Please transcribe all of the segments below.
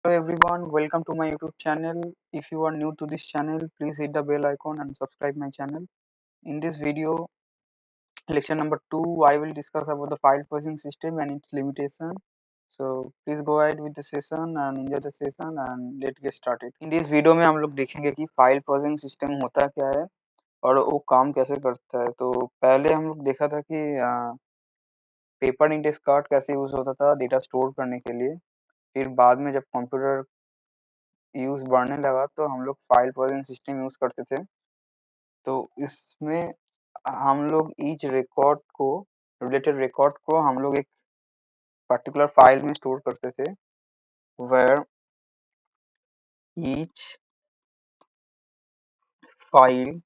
Hello everyone, welcome to my YouTube channel. If you are new to this channel, please hit the bell icon and subscribe my channel. In this video, lecture number 2, I will discuss about the file processing system and its limitation. So please go ahead with the session and enjoy the session and let's get started. In this video में हम लोग देखेंगे कि file processing system होता क्या है और वो काम कैसे करता है। तो पहले हम लोग देखा था कि पेपर इंडेक्स कार्ड कैसे यूज होता था डेटा स्टोर करने के लिए। फिर बाद में जब कंप्यूटर यूज बढ़ने लगा तो हम लोग फाइल प्रोसेसिंग सिस्टम यूज करते थे। तो इसमें हम लोग ईच रिकॉर्ड को रिलेटेड रिकॉर्ड को हम लोग एक पर्टिकुलर फाइल में स्टोर करते थे where each file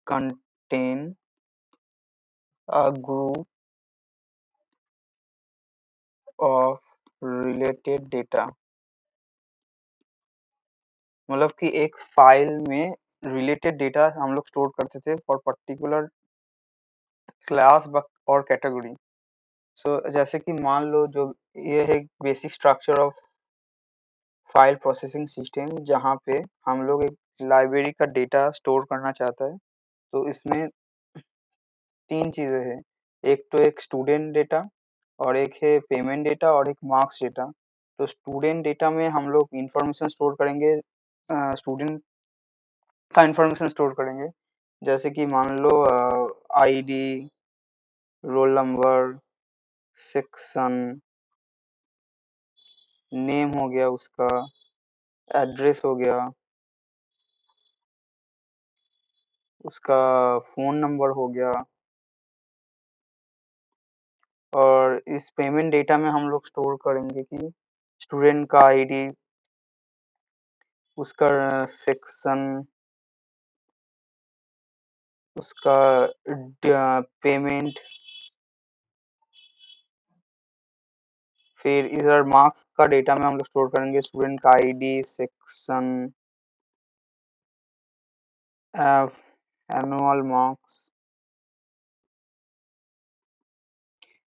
contain a group of related data. मतलब कि एक फाइल में रिलेटेड डेटा हम लोग स्टोर करते थे फॉर पर्टिकुलर क्लास और कैटेगरी। सो जैसे कि मान लो जो ये है basic structure of file processing system जहाँ पे हम लोग एक लाइब्रेरी का डेटा स्टोर करना चाहता है। तो इसमें तीन चीज़ें हैं, एक तो एक स्टूडेंट डेटा और एक है पेमेंट डेटा और एक मार्क्स डेटा। तो स्टूडेंट डेटा में हम लोग इंफॉर्मेशन स्टोर करेंगे, स्टूडेंट का इंफॉर्मेशन स्टोर करेंगे, जैसे कि मान लो ID, roll number, section, name हो गया उसका, एड्रेस हो गया, उसका फ़ोन नंबर हो गया। और इस पेमेंट डेटा में हम लोग स्टोर करेंगे कि स्टूडेंट का आईडी, उसका सेक्शन, उसका पेमेंट। फिर इधर मार्क्स का डेटा में हम लोग स्टोर करेंगे स्टूडेंट का आईडी, सेक्शन, एनुअल मार्क्स।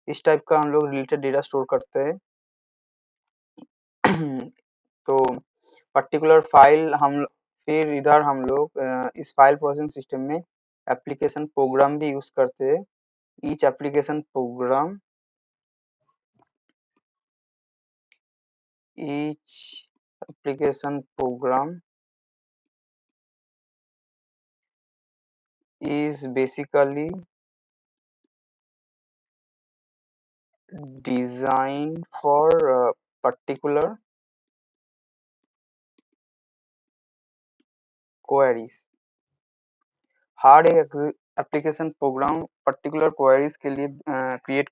इस टाइप का हम लोग रिलेटेड डेटा स्टोर करते हैं। तो पर्टिकुलर फाइल हम फिर इधर हम लोग इस फाइल प्रोसेसिंग सिस्टम में एप्लीकेशन प्रोग्राम भी यूज करते हैं। Each application program each application program is basically designed for particular queries। हर एक एप्लीकेशन प्रोग्राम पर्टिकुलर क्वेरीज के लिए क्रिएट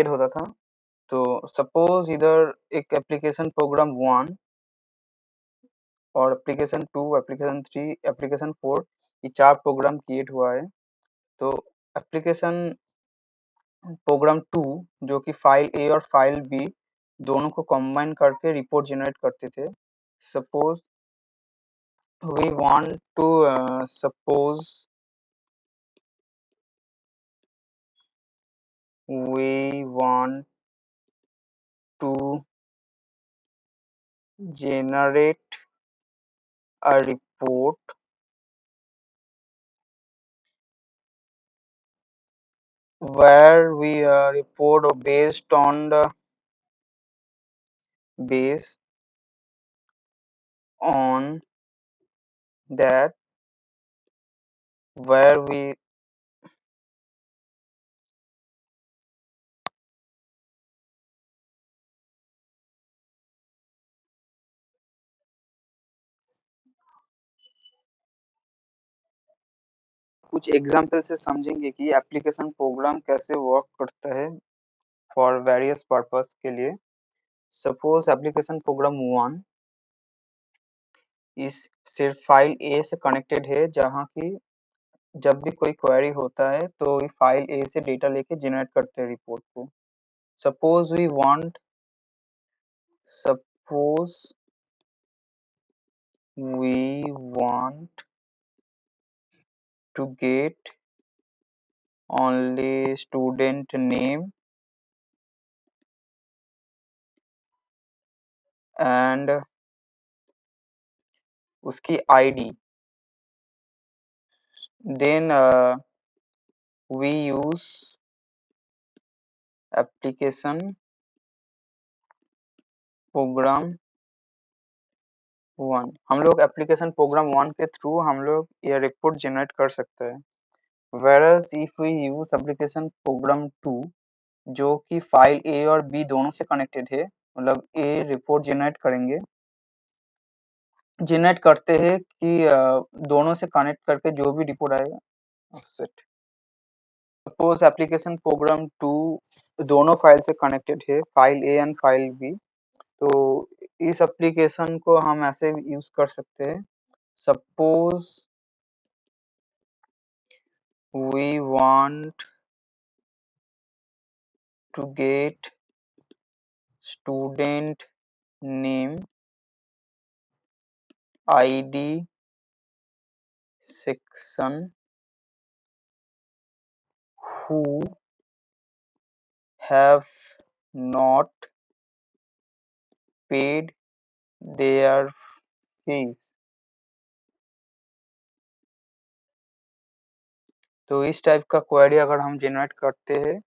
होता था। तो सपोज इधर एक एप्लीकेशन प्रोग्राम 1 और एप्लीकेशन 2, एप्लीकेशन 3, एप्लीकेशन 4, ये 4 प्रोग्राम क्रिएट हुआ है। तो एप्लीकेशन प्रोग्राम 2 जो कि फाइल ए और फाइल बी दोनों को कंबाइन करके रिपोर्ट जनरेट करते थे। Suppose we want to suppose we want to generate a report where we report based on the based on that where we कुछ एग्जाम्पल से समझेंगे कि एप्लीकेशन प्रोग्राम कैसे वर्क करता है फॉर वेरियस पर्पस के लिए। सपोज एप्लीकेशन प्रोग्राम 1 इस सिर्फ फाइल ए से कनेक्टेड है, जहाँ की जब भी कोई क्वेरी होता है तो ये फाइल ए से डेटा लेके जनरेट करते हैं रिपोर्ट को। Suppose we want suppose we want to get only student name and उसकी ID, then we use application program 1। हम लोग एप्लीकेशन प्रोग्राम 1 के थ्रू हम लोग ये रिपोर्ट जनरेट कर सकते हैं। whereas if we use application program 2 जो कि फाइल ए और बी दोनों से कनेक्टेड है, मतलब ए रिपोर्ट जनरेट करते हैं कि दोनों से कनेक्ट करके जो भी रिपोर्ट आएगा। सपोज एप्लीकेशन प्रोग्राम 2 दोनों फाइल से कनेक्टेड है, file A and file B, तो इस एप्लीकेशन को हम ऐसे यूज कर सकते हैं। Suppose we want to get student name, ID, section who have not paid their fees। तो इस टाइप का क्वेरी अगर हम जनरेट करते हैं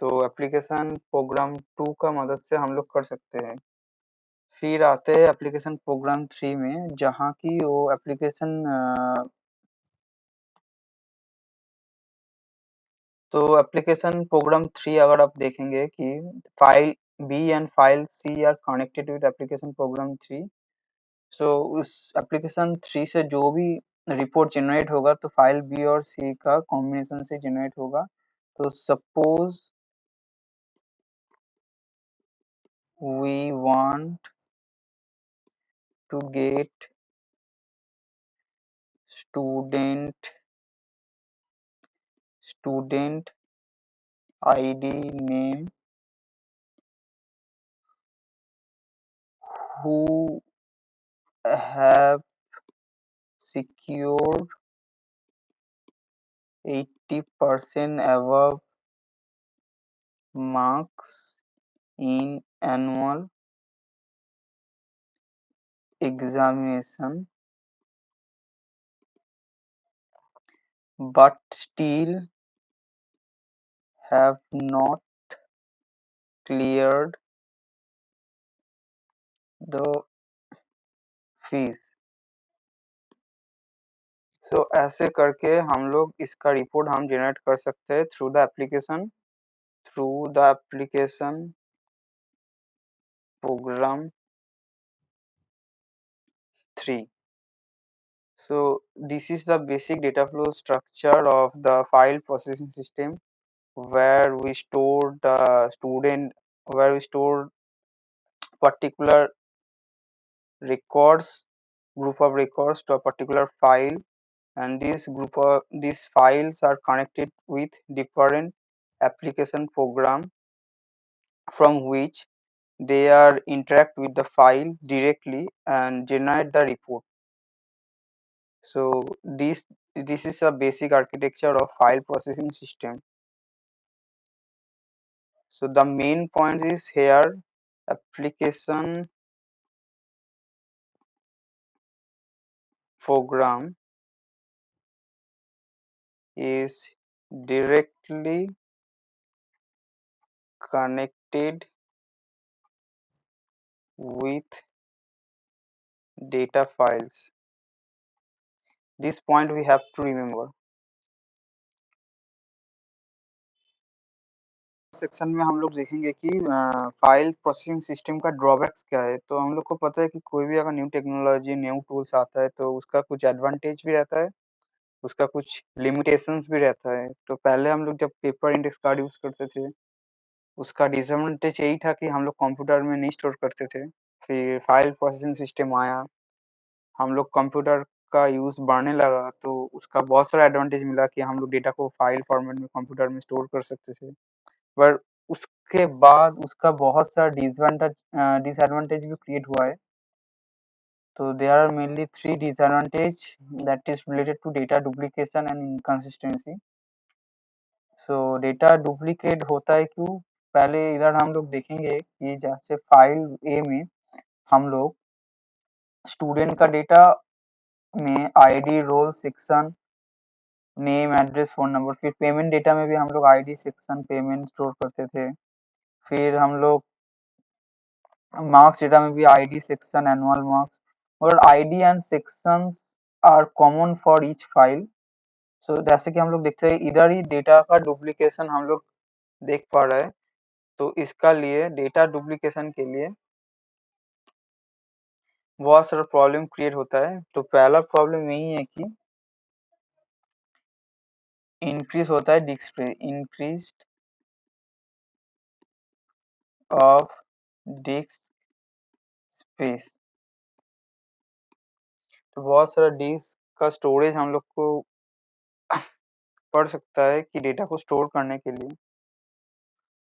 तो एप्लीकेशन प्रोग्राम 2 का मदद से हम लोग कर सकते हैं। फिर आते हैं एप्लीकेशन प्रोग्राम 3 में, जहाँ की वो एप्लीकेशन तो एप्लीकेशन प्रोग्राम 3 अगर आप देखेंगे कि file B and file C are connected with application program 3। सो उस एप्लीकेशन 3 से जो भी रिपोर्ट जनरेट होगा तो फाइल बी और सी का कॉम्बिनेशन से जनरेट होगा। तो suppose we want to get student ID name who have secured 80% above marks in annual examination but still have not cleared the fees। सो ऐसे करके हम लोग इसका रिपोर्ट हम जनरेट कर सकते हैं through the application program 3। So this is the basic data flow structure of the file processing system, where we store the student, where we store particular records, group of records to a particular file, and these files are connected with different application program from which they are interact with the file directly and generate the report. So this is a basic architecture of file processing system. So the main point is here, application program is directly connected with data files. This point we have to remember. Section में हम लोग देखेंगे कि file processing system का drawbacks क्या है। तो हम लोग को पता है कि कोई भी अगर न्यू टेक्नोलॉजी, न्यू टूल्स आता है तो उसका कुछ एडवांटेज भी रहता है, उसका कुछ लिमिटेशंस भी रहता है। तो पहले हम लोग जब पेपर इंडेक्स कार्ड यूज करते थे, उसका डिसएडवांटेज यही था कि हम लोग कंप्यूटर में नहीं स्टोर करते थे। फिर फाइल प्रोसेसिंग सिस्टम आया, हम लोग कंप्यूटर का यूज बढ़ने लगा तो उसका बहुत सारा एडवांटेज मिला कि हम लोग डेटा को फाइल फॉर्मेट में कंप्यूटर में स्टोर कर सकते थे। पर उसके बाद उसका बहुत सारा डिसएडवांटेज भी क्रिएट हुआ है। तो there are mainly 3 disadvantage that is related to data duplication and inconsistency. So data duplicate होता है क्यों? पहले इधर हम लोग देखेंगे कि जैसे फाइल ए में हम लोग स्टूडेंट का डेटा में ID, roll, section, name, address, phone number, फिर पेमेंट डेटा में भी हम लोग आईडी, सेक्शन, पेमेंट स्टोर करते थे। फिर हम लोग मार्क्स डेटा में भी आईडी, सेक्शन, एनुअल मार्क्स, और ID and sections are common for each file. So जैसे कि हम लोग देखते हैं इधर ही डेटा का डुप्लीकेशन हम लोग देख पा रहे हैं। तो इसका लिए डेटा डुप्लीकेशन के लिए बहुत सारा प्रॉब्लम क्रिएट होता है। तो पहला प्रॉब्लम यही है कि इंक्रीज होता है disc space, increase of disc space. तो बहुत सारा डिस्क का स्टोरेज हम लोग को पड़ सकता है कि डेटा को स्टोर करने के लिए।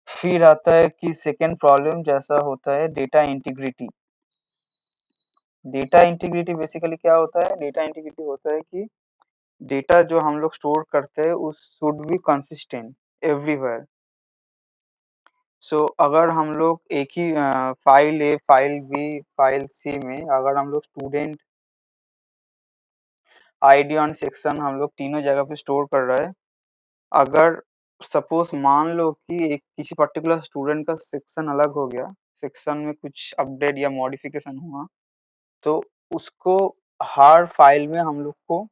फिर आता है कि सेकेंड प्रॉब्लम जैसा होता है data integrity. Data integrity basically क्या होता है? डेटा इंटीग्रिटी होता है कि डेटा जो हम लोग स्टोर करते हैं उस शुड बी कंसिस्टेंट एवरीवेयर। सो अगर हम लोग एक ही फाइल ए, फाइल बी, फाइल सी में अगर हम लोग स्टूडेंट आईडी और सेक्शन हम लोग तीनों जगह पे स्टोर कर रहे हैं, अगर सपोज मान लो कि एक किसी पर्टिकुलर स्टूडेंट का सेक्शन अलग हो गया, सेक्शन में कुछ अपडेट या मॉडिफिकेशन हुआ, तो उसको हर फाइल में हम लोग को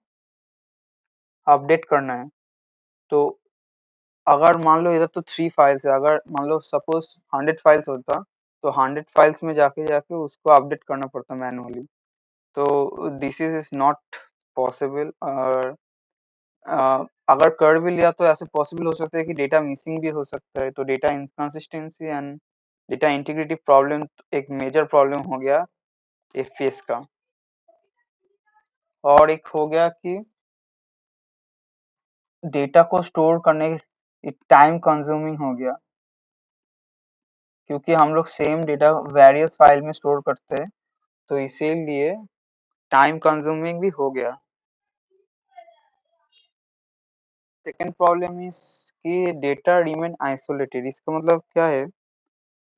अपडेट करना है। तो अगर मान लो इधर तो 3 फाइल्स है, अगर मान लो सपोज 100 फाइल्स होता, तो 100 फाइल्स में जाके जाके उसको अपडेट करना पड़ता मैनुअली। तो दिस इज नॉट पॉसिबल। और अगर कर भी लिया तो ऐसे पॉसिबल हो सकता है कि डेटा मिसिंग भी हो सकता है। तो data inconsistency and data integrity problem एक मेजर प्रॉब्लम हो गया एफपीएस का। और एक हो गया कि डेटा को स्टोर करने टाइम कंज्यूमिंग हो गया, क्योंकि हम लोग सेम डेटा वेरियस फाइल में स्टोर करते हैं, तो इसीलिए टाइम कंज्यूमिंग भी हो गया। सेकेंड प्रॉब्लम इज कि डेटा रिमेन आइसोलेटेड। इसका मतलब क्या है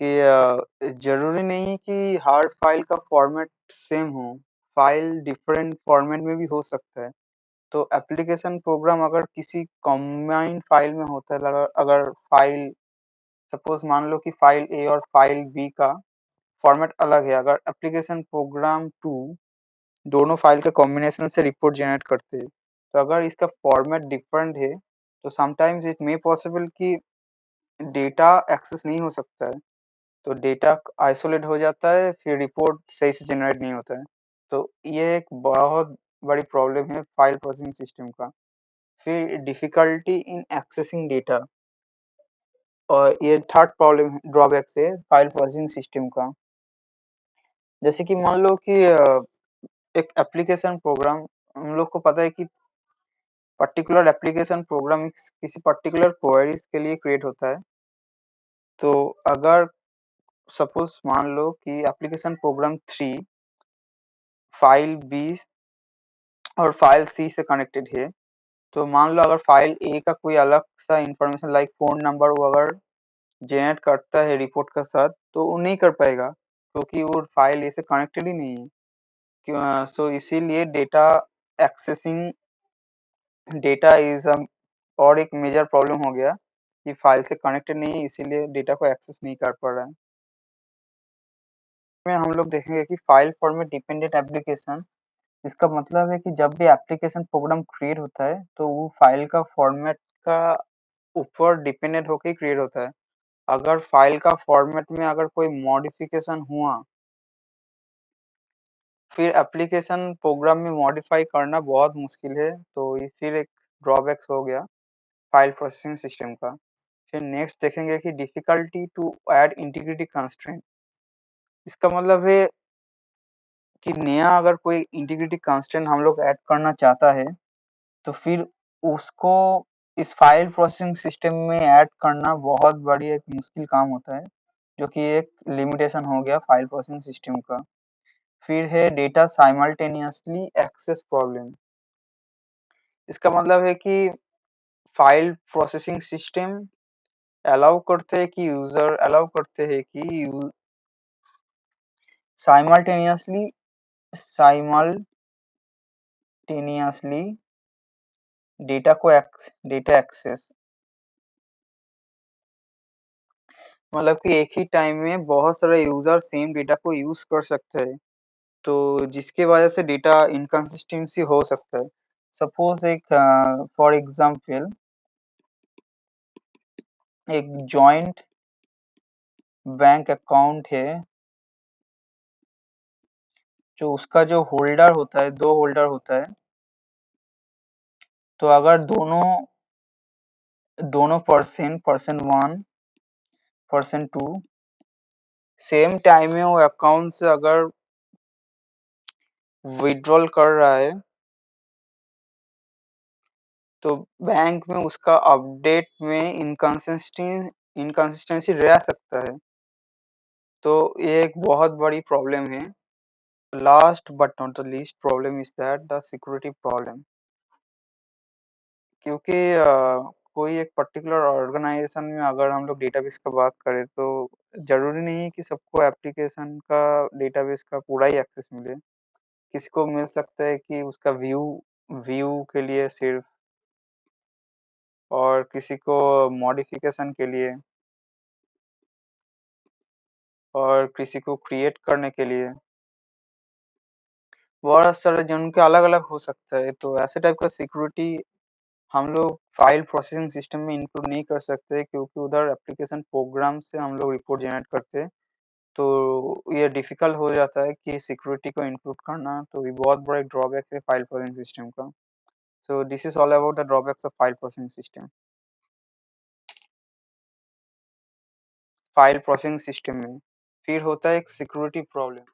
कि जरूरी नहीं कि हर फाइल का फॉर्मेट सेम हो, फाइल डिफरेंट फॉर्मेट में भी हो सकता है। तो एप्लीकेशन प्रोग्राम अगर किसी कॉम्बाइंड फाइल में होता है, अगर अगर फाइल सपोज मान लो कि फाइल ए और फाइल बी का फॉर्मेट अलग है, अगर एप्लीकेशन प्रोग्राम 2 दोनों फाइल के कॉम्बिनेशन से रिपोर्ट जनरेट करते हैं, तो अगर इसका फॉर्मेट डिफरेंट है तो समटाइम्स इट मे पॉसिबल कि डेटा एक्सेस नहीं हो सकता है, तो डेटा आइसोलेट हो जाता है, फिर रिपोर्ट सही से जनरेट नहीं होता है। तो ये एक बहुत बड़ी प्रॉब्लम है फाइल प्रोसेसिंग सिस्टम का। फिर डिफिकल्टी इन एक्सेसिंग डेटा, और ये थर्ड प्रॉब्लम ड्रॉबैक है फाइल प्रोसेसिंग सिस्टम का। जैसे कि मान लो कि एक एप्लीकेशन प्रोग्राम, हम लोग को पता है कि पर्टिकुलर एप्लीकेशन प्रोग्राम किसी पर्टिकुलर क्वेरीज के लिए क्रिएट होता है। तो अगर सपोज मान लो कि एप्लीकेशन प्रोग्राम 3 फाइल बी और फाइल सी से कनेक्टेड है, तो मान लो अगर फाइल ए का कोई अलग सा इंफॉर्मेशन लाइक फोन नंबर वो अगर जनरेट करता है रिपोर्ट के साथ, तो वो नहीं कर पाएगा क्योंकि वो फाइल ए से कनेक्टेड ही नहीं है। सो इसीलिए डेटा एक्सेसिंग डेटा इज और एक मेजर प्रॉब्लम हो गया कि फाइल से कनेक्टेड नहीं है, इसीलिए डेटा को एक्सेस नहीं कर पा रहा है। में हम लोग देखेंगे कि फाइल फॉर्मेट डिपेंडेंट एप्लीकेशन, इसका मतलब है कि जब भी एप्लीकेशन प्रोग्राम क्रिएट होता है तो वो फाइल का फॉर्मेट का ऊपर डिपेंडेंट होकर क्रिएट होता है। अगर फाइल का फॉर्मेट में अगर कोई मॉडिफिकेशन हुआ, फिर एप्लीकेशन प्रोग्राम में मॉडिफाई करना बहुत मुश्किल है। तो ये फिर एक ड्रॉबैक्स हो गया फाइल प्रोसेसिंग सिस्टम का। फिर नेक्स्ट देखेंगे कि difficulty to add integrity constraint. इसका मतलब है कि नया अगर कोई इंटीग्रिटी कंस्ट्रेंट हम लोग ऐड करना चाहता है, तो फिर उसको इस फाइल प्रोसेसिंग सिस्टम में ऐड करना बहुत बड़ी एक मुश्किल काम होता है, जो कि एक लिमिटेशन हो गया फाइल प्रोसेसिंग सिस्टम का। फिर है डेटा साइमल्टेनियसली एक्सेस प्रॉब्लम। इसका मतलब है कि फाइल प्रोसेसिंग सिस्टम अलाउ करते हैं कि साइमल्टेनियसली डेटा एक्सेस, मतलब कि एक ही टाइम में बहुत सारे यूजर सेम डेटा को यूज कर सकते हैं, तो जिसके वजह से डेटा इनकंसिस्टेंसी हो सकता है। सपोज एक फॉर एग्जांपल एक जॉइंट बैंक अकाउंट है, जो उसका जो होल्डर होता है, दो होल्डर होता है, तो अगर दोनों दोनों person one person two same time में वो अकाउंट से अगर विड्रॉल कर रहा है, तो बैंक में उसका अपडेट में इनकंसिस्टेंसी रह सकता है। तो ये एक बहुत बड़ी प्रॉब्लम है। Last but not the least problem is that the security problem, क्योंकि कोई एक पर्टिकुलर ऑर्गेनाइजेशन में अगर हम लोग डेटाबेस का बात करें, तो जरूरी नहीं है कि सबको एप्लीकेशन का डेटाबेस का पूरा ही एक्सेस मिले। किसी को मिल सकता है कि उसका व्यू व्यू के लिए सिर्फ, और किसी को मॉडिफिकेशन के लिए, और किसी को क्रिएट करने के लिए। बहुत सारे जन के अलग अलग हो सकता है, तो ऐसे टाइप का सिक्योरिटी हम लोग फाइल प्रोसेसिंग सिस्टम में इंक्लूड नहीं कर सकते, क्योंकि उधर एप्लीकेशन प्रोग्राम से हम लोग रिपोर्ट जनरेट करते हैं, तो ये डिफिकल्ट हो जाता है कि सिक्योरिटी को इंक्लूड करना। तो ये बहुत बड़ा एक ड्रॉबैक है फाइल प्रोसेसिंग सिस्टम का। So this is all about the drawbacks of file processing system. File processing system में फिर होता है एक सिक्योरिटी प्रॉब्लम।